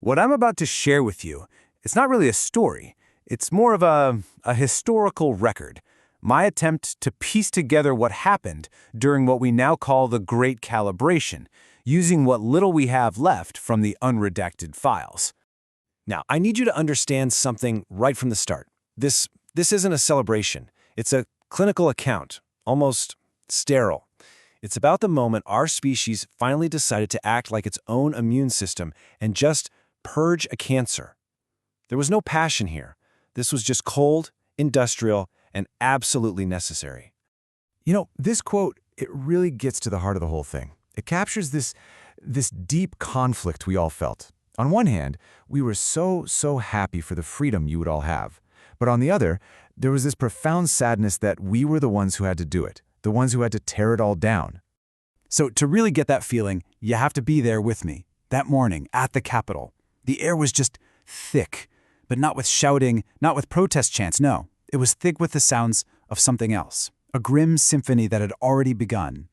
What I'm about to share with you, it's not really a story. It's more of a historical record. My attempt to piece together what happened during what we now call the Great Calibration, using what little we have left from the unredacted files. Now, I need you to understand something right from the start. This isn't a celebration. It's a clinical account, almost sterile. It's about the moment our species finally decided to act like its own immune system and just purge a cancer. There was no passion here. This was just cold, industrial, and absolutely necessary. You know, this quote, it really gets to the heart of the whole thing. It captures this deep conflict we all felt. On one hand, we were so happy for the freedom you would all have. But on the other, there was this profound sadness that we were the ones who had to do it, the ones who had to tear it all down. So to really get that feeling, you have to be there with me. That morning, at the Capitol, the air was just thick, but not with shouting, not with protest chants, no. It was thick with the sounds of something else, a grim symphony that had already begun.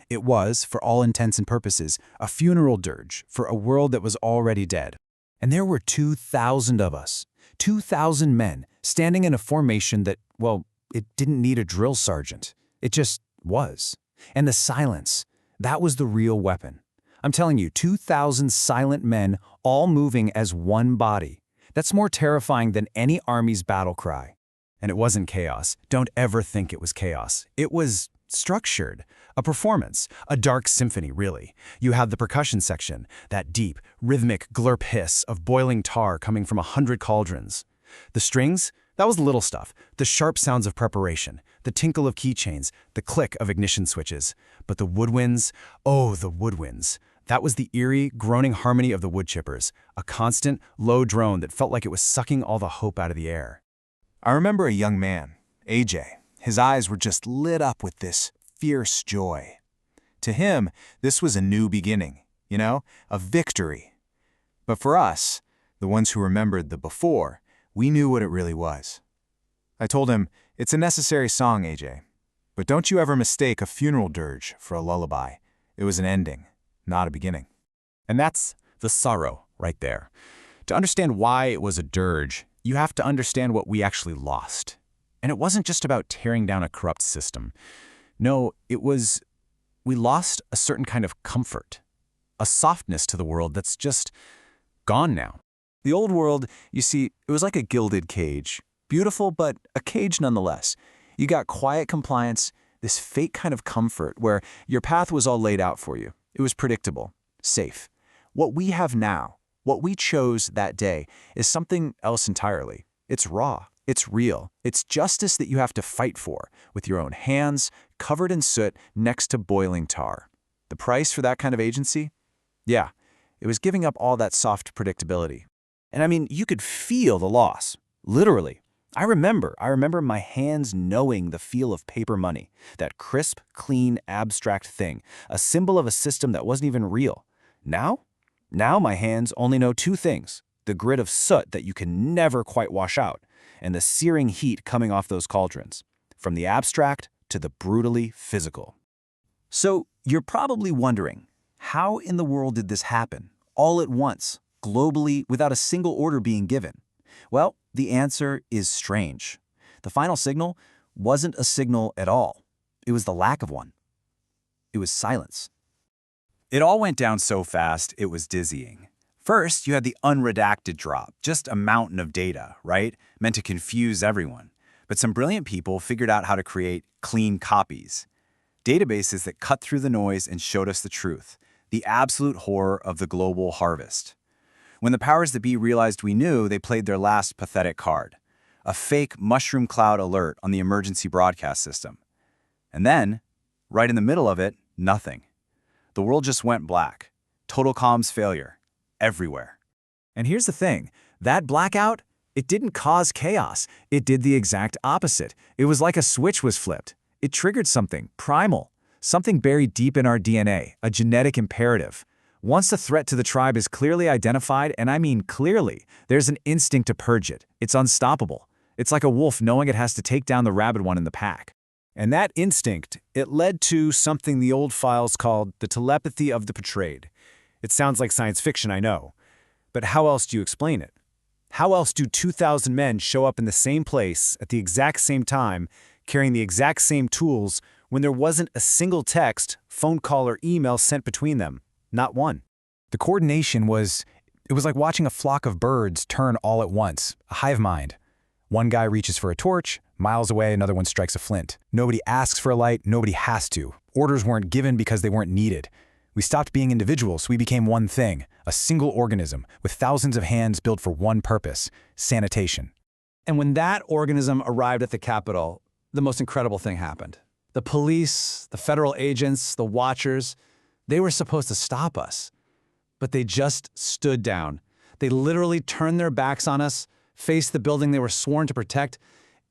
It was, for all intents and purposes, a funeral dirge for a world that was already dead. And there were 2,000 of us, 2,000 men, standing in a formation that, well, it didn't need a drill sergeant. It just was. And the silence, that was the real weapon. I'm telling you, 2,000 silent men all moving as one body. That's more terrifying than any army's battle cry. And it wasn't chaos. Don't ever think it was chaos. It was structured. A performance. A Dark Symphony, really. You had the percussion section, that deep, rhythmic glurp hiss of boiling tar coming from 100 cauldrons. The strings? That was the little stuff. The sharp sounds of preparation, the tinkle of keychains, the click of ignition switches. But the woodwinds? Oh, the woodwinds. That was the eerie, groaning harmony of the woodchippers, a constant, low drone that felt like it was sucking all the hope out of the air. I remember a young man, AJ. His eyes were just lit up with this fierce joy. To him, this was a new beginning, a victory. But for us, the ones who remembered the before, we knew what it really was. I told him, it's a necessary song, AJ. But don't you ever mistake a funeral dirge for a lullaby. It was an ending, not a beginning. And that's the sorrow right there. To understand why it was a dirge, you have to understand what we actually lost. And it wasn't just about tearing down a corrupt system. No, we lost a certain kind of comfort, a softness to the world that's just gone now. The old world, you see, it was like a gilded cage. Beautiful, but a cage nonetheless. You got quiet compliance, this fake kind of comfort where your path was all laid out for you. It was predictable, safe. What we have now, what we chose that day, is something else entirely. It's raw. It's real. It's justice that you have to fight for, with your own hands, covered in soot, next to boiling tar. The price for that kind of agency? Yeah, it was giving up all that soft predictability. And I mean, you could feel the loss, literally. I remember my hands knowing the feel of paper money, that crisp, clean, abstract thing, a symbol of a system that wasn't even real. Now my hands only know two things, the grit of soot that you can never quite wash out, and the searing heat coming off those cauldrons, from the abstract to the brutally physical. So you're probably wondering, how in the world did this happen, all at once, globally, without a single order being given? Well, the answer is strange. The final signal wasn't a signal at all. It was the lack of one. It was silence. It all went down so fast, it was dizzying. First, you had the unredacted drop, just a mountain of data, right? Meant to confuse everyone. But some brilliant people figured out how to create clean copies. Databases that cut through the noise and showed us the truth, the absolute horror of the global harvest. When the powers that be realized we knew, they played their last pathetic card, a fake mushroom cloud alert on the emergency broadcast system. And then, right in the middle of it, nothing. The world just went black. Total comms failure. Everywhere. And here's the thing, that blackout, it didn't cause chaos. It did the exact opposite. It was like a switch was flipped. It triggered something primal, something buried deep in our DNA, a genetic imperative. Once the threat to the tribe is clearly identified, and I mean clearly, there's an instinct to purge it. It's unstoppable. It's like a wolf knowing it has to take down the rabid one in the pack. And that instinct, it led to something the old files called the telepathy of the betrayed. It sounds like science fiction, I know. But how else do you explain it? How else do 2,000 men show up in the same place at the exact same time, carrying the exact same tools, when there wasn't a single text, phone call, or email sent between them? Not one. The coordination was like watching a flock of birds turn all at once, a hive mind. One guy reaches for a torch, miles away another one strikes a flint. Nobody asks for a light, nobody has to. Orders weren't given because they weren't needed. We stopped being individuals, we became one thing, a single organism, with thousands of hands built for one purpose: sanitation. And when that organism arrived at the Capitol, the most incredible thing happened. The police, the federal agents, the watchers, they were supposed to stop us. But they just stood down. They literally turned their backs on us, faced the building they were sworn to protect,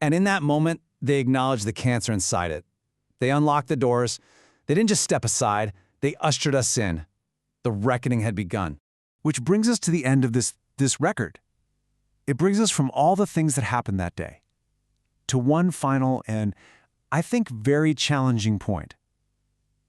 and in that moment, they acknowledged the cancer inside it. They unlocked the doors. They didn't just step aside, they ushered us in. The reckoning had begun. Which brings us to the end of this record. It brings us from all the things that happened that day to one final and, I think, very challenging point.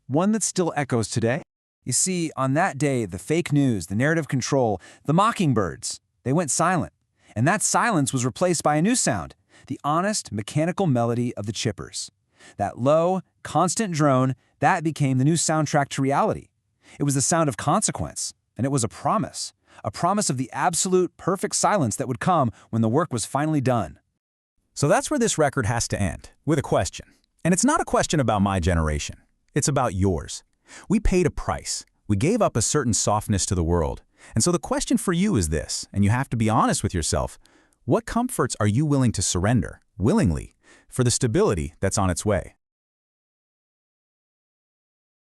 One that still echoes today. You see, on that day, the fake news, the narrative control, the Mockingbirds, they went silent. And that silence was replaced by a new sound, the honest, mechanical melody of the chippers. That low, constant drone, that became the new soundtrack to reality. It was the sound of consequence, and it was a promise of the absolute, perfect silence that would come when the work was finally done. So that's where this record has to end, with a question. And it's not a question about my generation. It's about yours. We paid a price. We gave up a certain softness to the world. And so the question for you is this, and you have to be honest with yourself: what comforts are you willing to surrender, willingly, for the stability that's on its way?